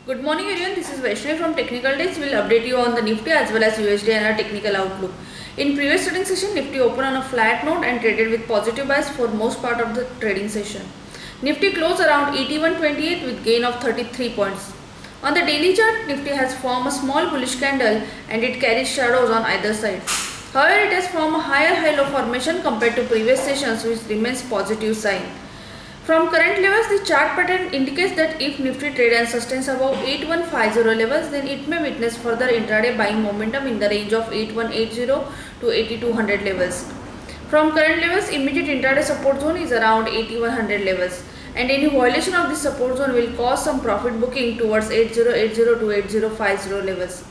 Good morning everyone, this is Vaishnavi from Technical Days. We will update you on the Nifty as well as USD and our technical outlook. In previous trading session, Nifty opened on a flat note and traded with positive bias for most part of the trading session. Nifty closed around 81.28 with gain of 33 points. On the daily chart, Nifty has formed a small bullish candle and it carries shadows on either side. However, it has formed a higher high-low formation compared to previous sessions, which remains positive sign. From current levels, the chart pattern indicates that if Nifty trade and sustains above 8150 levels, then it may witness further intraday buying momentum in the range of 8180 to 8200 levels. From current levels, immediate intraday support zone is around 8100 levels, and any violation of this support zone will cause some profit booking towards 8080 to 8050 levels.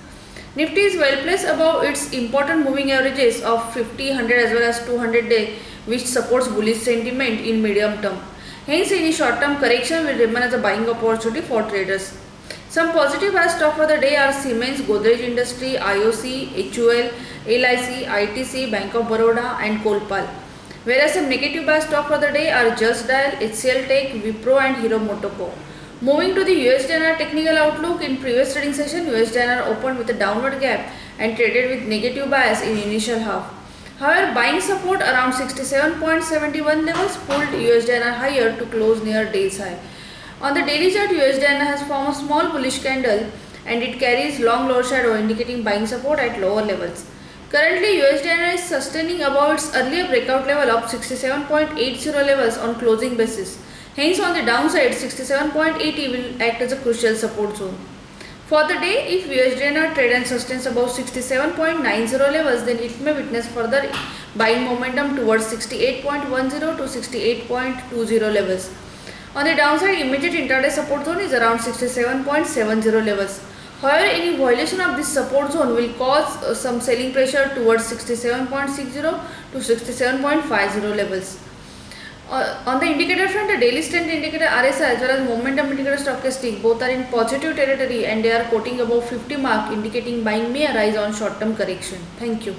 Nifty is well placed above its important moving averages of 50, 100 as well as 200 day, which supports bullish sentiment in medium term. Hence, any short-term correction will remain as a buying opportunity for traders. Some positive bias stock for the day are Siemens, Godrej Industry, IOC, HUL, LIC, ITC, Bank of Baroda and Kolpal. Whereas some negative bias stock for the day are Just Dial, HCL Tech, Wipro and Hero MotoCorp. Moving to the USD/INR technical outlook, in previous trading session, USD/INR opened with a downward gap and traded with negative bias in initial half. However, buying support around 67.71 levels pulled USD/INR higher to close near day's high. On the daily chart, USD/INR has formed a small bullish candle and it carries long lower shadow indicating buying support at lower levels. Currently, USD/INR is sustaining above its earlier breakout level of 67.80 levels on closing basis. Hence, on the downside, 67.80 will act as a crucial support zone. For the day, if USD/INR trade and sustains above 67.90 levels, then it may witness further buying momentum towards 68.10 to 68.20 levels. On the downside, immediate intraday support zone is around 67.70 levels. However, any violation of this support zone will cause some selling pressure towards 67.60 to 67.50 levels. On the indicator front, the daily strength indicator RSI as well as momentum indicator stochastic both are in positive territory and they are quoting above 50 mark, indicating buying may arise on short term correction. Thank you.